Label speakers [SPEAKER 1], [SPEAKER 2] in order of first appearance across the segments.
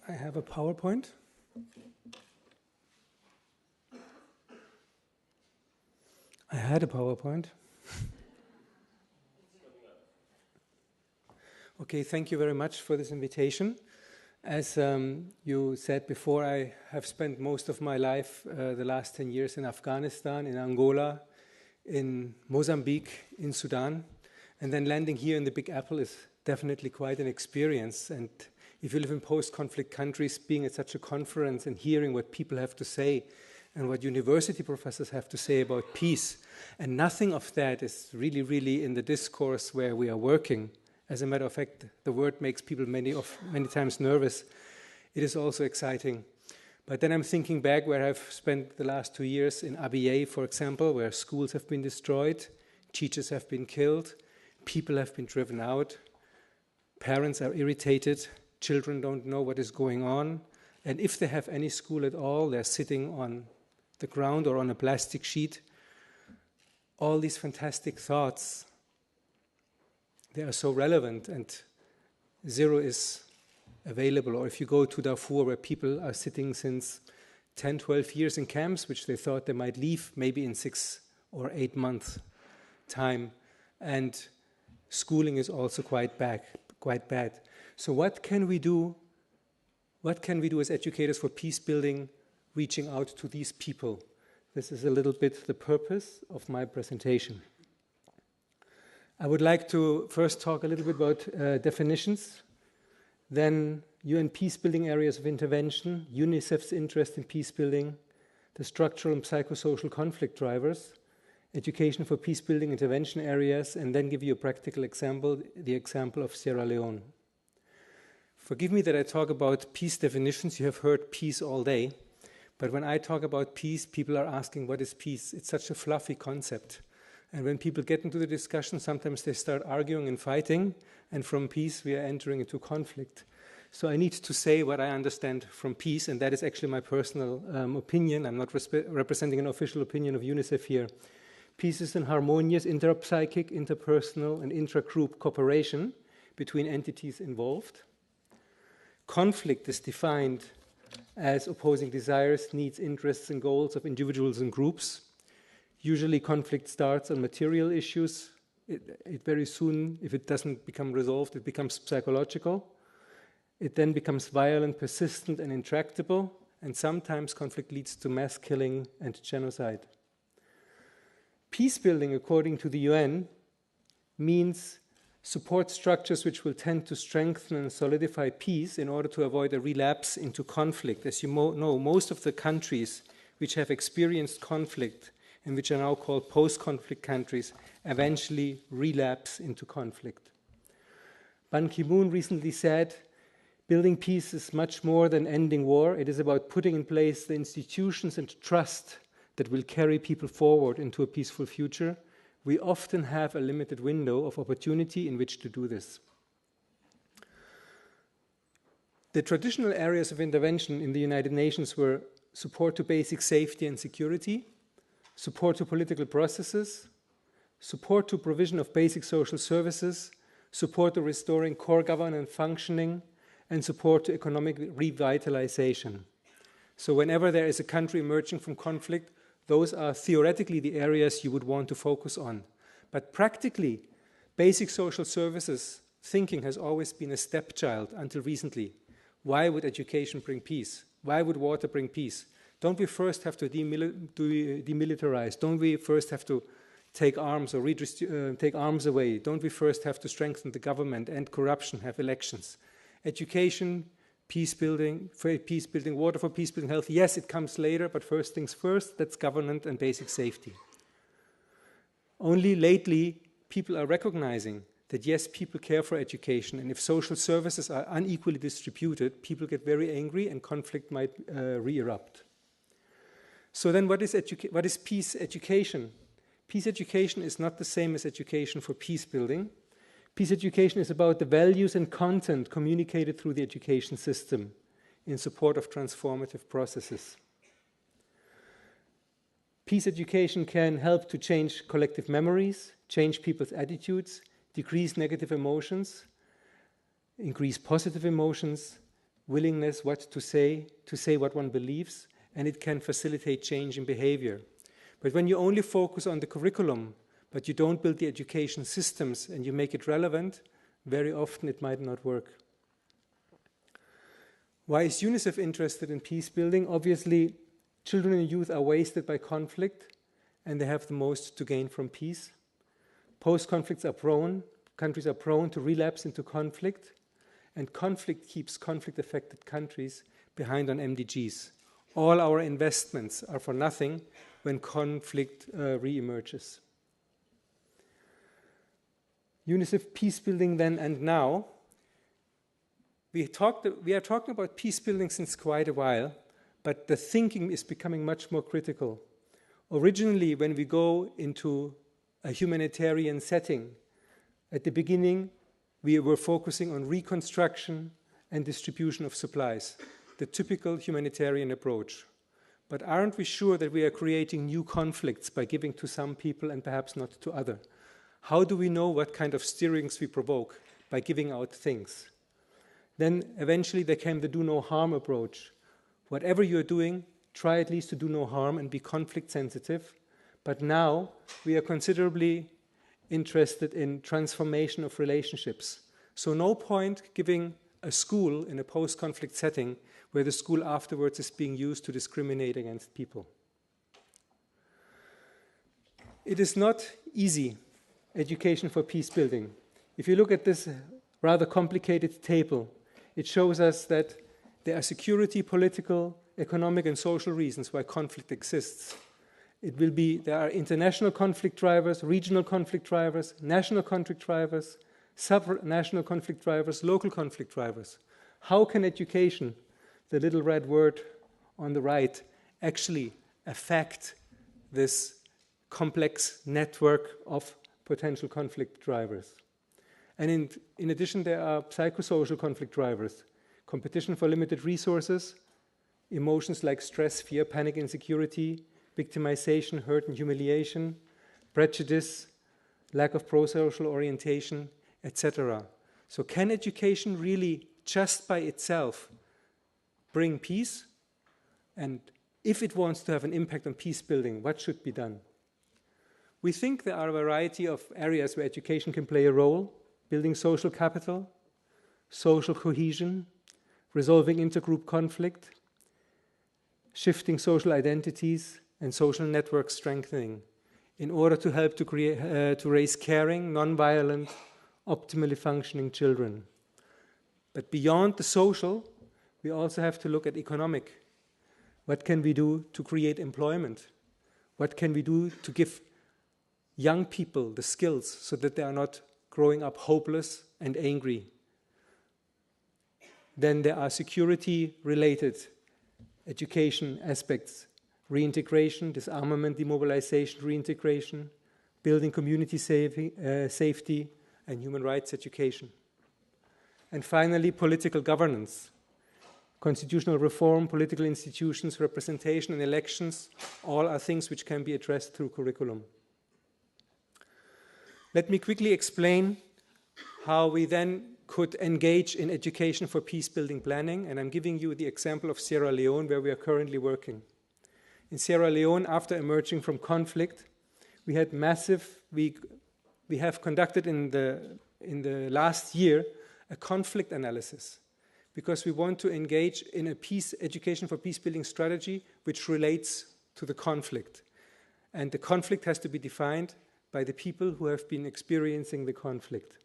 [SPEAKER 1] I have a PowerPoint. I had a PowerPoint. Okay, thank you very much for this invitation. As you said before, I have spent most of my life, the last 10 years, in Afghanistan, in Angola, in Mozambique, in Sudan, and then landing here in the Big Apple is definitely quite an experience. And if you live in post-conflict countries, being at such a conference and hearing what people have to say and what university professors have to say about peace, and nothing of that is really in the discourse where we are working. As a matter of fact, the word makes people many times nervous. It is also exciting. But then I'm thinking back where I've spent the last 2 years in Abyei, for example, where schools have been destroyed, teachers have been killed, people have been driven out, parents are irritated, children don't know what is going on, and if they have any school at all, they're sitting on the ground or on a plastic sheet. All these fantastic thoughts, they are so relevant, and zero is available. Or if you go to Darfur, where people are sitting since 10, 12 years in camps, which they thought they might leave maybe in 6 or 8 months' time, and schooling is also quite bad. So what can we do? What can we do as educators for peace building, reaching out to these people? This is a little bit the purpose of my presentation. I would like to first talk a little bit about definitions, then UN peacebuilding areas of intervention, UNICEF's interest in peacebuilding, the structural and psychosocial conflict drivers, education for peacebuilding intervention areas, and then give you a practical example, the example of Sierra Leone. Forgive me that I talk about peace definitions. You have heard peace all day, but when I talk about peace, people are asking, what is peace? It's such a fluffy concept. And when people get into the discussion, sometimes they start arguing and fighting, and from peace we are entering into conflict. So I need to say what I understand from peace, and that is actually my personal opinion. I'm not representing an official opinion of UNICEF here. Peace is an harmonious interpsychic, interpersonal, and intra-group cooperation between entities involved. Conflict is defined as opposing desires, needs, interests, and goals of individuals and groups. Usually conflict starts on material issues. It very soon, if it doesn't become resolved, it becomes psychological. It then becomes violent, persistent, and intractable. And sometimes conflict leads to mass killing and genocide. Peace building, according to the UN, means support structures which will tend to strengthen and solidify peace in order to avoid a relapse into conflict. As you know, most of the countries which have experienced conflict and which are now called post-conflict countries, eventually relapse into conflict. Ban Ki-moon recently said, building peace is much more than ending war. It is about putting in place the institutions and trust that will carry people forward into a peaceful future. We often have a limited window of opportunity in which to do this. The traditional areas of intervention in the United Nations were support to basic safety and security, support to political processes, support to provision of basic social services, support to restoring core governance functioning, and support to economic revitalization. So whenever there is a country emerging from conflict, those are theoretically the areas you would want to focus on. But practically, basic social services thinking has always been a stepchild until recently. Why would education bring peace? Why would water bring peace? Don't we first have to demilitarize? Don't we first have to take arms or take arms away? Don't we first have to strengthen the government, end corruption, have elections? Education, peace building, water for peace building, health, yes, it comes later, but first things first, that's governance and basic safety. Only lately, people are recognizing that yes, people care for education, and if social services are unequally distributed, people get very angry and conflict might re-erupt. So then what is peace education? Peace education is not the same as education for peace building. Peace education is about the values and content communicated through the education system in support of transformative processes. Peace education can help to change collective memories, change people's attitudes, decrease negative emotions, increase positive emotions, willingness what to say what one believes, and it can facilitate change in behavior. But when you only focus on the curriculum, but you don't build the education systems and you make it relevant, very often it might not work. Why is UNICEF interested in peace building? Obviously, children and youth are wasted by conflict, and they have the most to gain from peace. Countries are prone to relapse into conflict, and conflict keeps conflict-affected countries behind on MDGs. All our investments are for nothing when conflict re-emerges. UNICEF peace building then and now. We are talking about peace building since quite a while, but the thinking is becoming much more critical. Originally, when we go into a humanitarian setting, at the beginning, we were focusing on reconstruction and distribution of supplies, the typical humanitarian approach. But aren't we sure that we are creating new conflicts by giving to some people and perhaps not to others? How do we know what kind of stirrings we provoke by giving out things? Then eventually there came the do no harm approach. Whatever you're doing, try at least to do no harm and be conflict sensitive. But now we are considerably interested in transformation of relationships. So no point giving a school in a post-conflict setting where the school afterwards is being used to discriminate against people. It is not easy, education for peace building. If you look at this rather complicated table, it shows us that there are security, political, economic, and social reasons why conflict exists. There are international conflict drivers, regional conflict drivers, national conflict drivers, sub-national conflict drivers, local conflict drivers. How can education, the little red word on the right, actually affect this complex network of potential conflict drivers? And in addition, there are psychosocial conflict drivers, competition for limited resources, emotions like stress, fear, panic, insecurity, victimization, hurt and humiliation, prejudice, lack of pro-social orientation, etc. So can education really just by itself bring peace? And if it wants to have an impact on peace building, what should be done? We think there are a variety of areas where education can play a role: building social capital, social cohesion, resolving intergroup conflict, shifting social identities, and social network strengthening in order to help to raise caring, non-violent, optimally functioning children. But beyond the social, we also have to look at economic. What can we do to create employment? What can we do to give young people the skills so that they are not growing up hopeless and angry? Then there are security-related education aspects: reintegration, disarmament, demobilization, reintegration, building community safety, and human rights education. And finally, political governance, constitutional reform, political institutions, representation, and elections, all are things which can be addressed through curriculum. Let me quickly explain how we then could engage in education for peace-building planning, and I'm giving you the example of Sierra Leone, where we are currently working. In Sierra Leone, after emerging from conflict, we have conducted in the last year a conflict analysis, because we want to engage in a education for peace-building strategy which relates to the conflict. And the conflict has to be defined by the people who have been experiencing the conflict.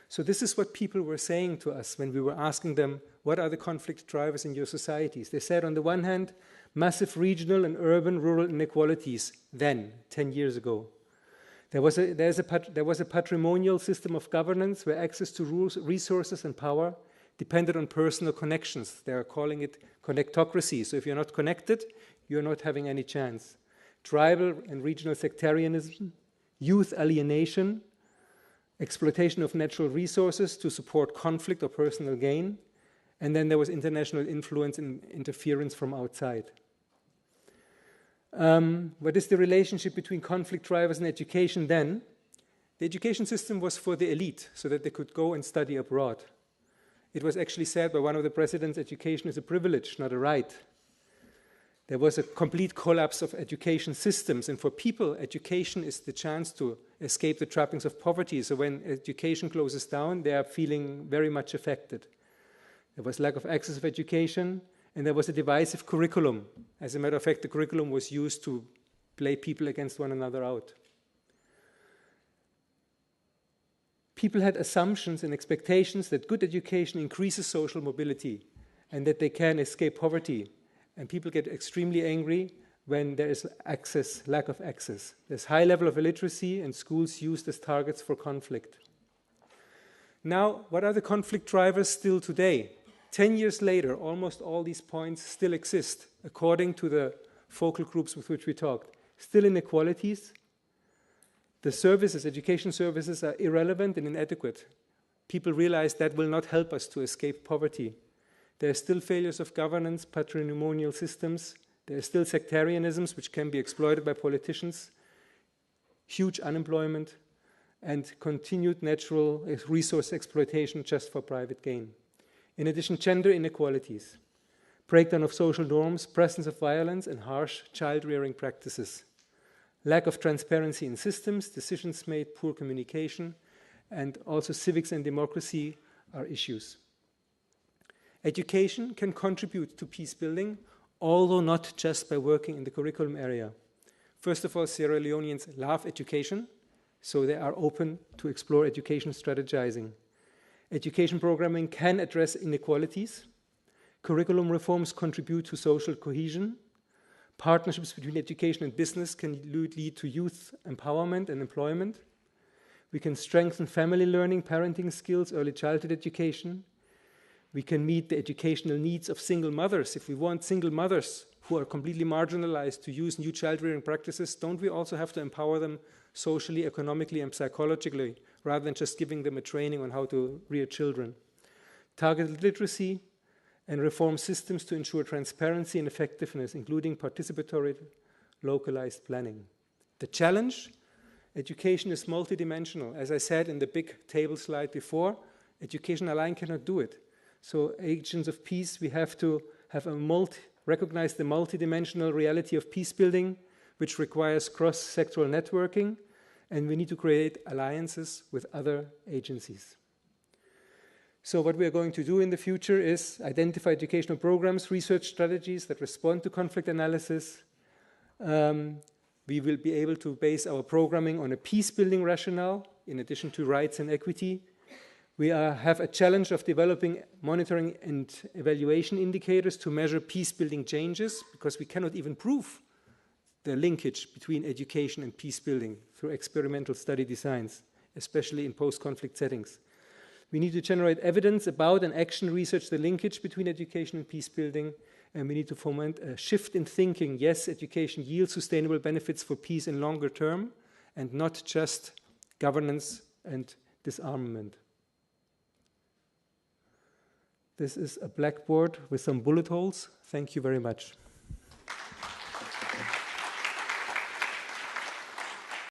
[SPEAKER 1] So this is what people were saying to us when we were asking them, what are the conflict drivers in your societies? They said, on the one hand, massive regional and urban-rural inequalities then, 10 years ago. There was a patrimonial system of governance where access to resources and power depended on personal connections. They are calling it connectocracy. So if you're not connected, you're not having any chance. Tribal and regional sectarianism, youth alienation, exploitation of natural resources to support conflict or personal gain, and then there was international influence and interference from outside. What is the relationship between conflict drivers and education then? The education system was for the elite, so that they could go and study abroad. It was actually said by one of the presidents, education is a privilege, not a right. There was a complete collapse of education systems, and for people, education is the chance to escape the trappings of poverty. So when education closes down, they are feeling very much affected. There was lack of access of education, and there was a divisive curriculum. As a matter of fact, the curriculum was used to play people against one another out. People had assumptions and expectations that good education increases social mobility and that they can escape poverty. And people get extremely angry when there is access, lack of access. There's high level of illiteracy and schools used as targets for conflict. Now, what are the conflict drivers still today? 10 years later, almost all these points still exist, according to the focal groups with which we talked. Still inequalities. The services, education services, are irrelevant and inadequate. People realize that will not help us to escape poverty. There are still failures of governance, patrimonial systems. There are still sectarianisms which can be exploited by politicians, huge unemployment, and continued natural resource exploitation just for private gain. In addition, gender inequalities, breakdown of social norms, presence of violence, and harsh child-rearing practices. Lack of transparency in systems, decisions made, poor communication, and also civics and democracy are issues. Education can contribute to peace building, although not just by working in the curriculum area. First of all, Sierra Leoneans love education, so they are open to explore education strategizing. Education programming can address inequalities. Curriculum reforms contribute to social cohesion. Partnerships between education and business can lead to youth empowerment and employment. We can strengthen family learning, parenting skills, early childhood education. We can meet the educational needs of single mothers. If we want single mothers who are completely marginalized to use new child-rearing practices, don't we also have to empower them socially, economically, and psychologically, rather than just giving them a training on how to rear children? Targeted literacy and reform systems to ensure transparency and effectiveness, including participatory, localized planning. The challenge: education is multidimensional. As I said in the big table slide before, education alone cannot do it. So agents of peace, we have to have recognize the multidimensional reality of peace building, which requires cross-sectoral networking, and we need to create alliances with other agencies. So what we are going to do in the future is identify educational programs, research strategies that respond to conflict analysis. We will be able to base our programming on a peace-building rationale, in addition to rights and equity. We have a challenge of developing monitoring and evaluation indicators to measure peace-building changes, because we cannot even prove the linkage between education and peace-building through experimental study designs, especially in post-conflict settings. We need to generate evidence about and action research the linkage between education and peace-building, and we need to foment a shift in thinking. Yes, education yields sustainable benefits for peace in longer term, and not just governance and disarmament. This is a blackboard with some bullet holes. Thank you very much.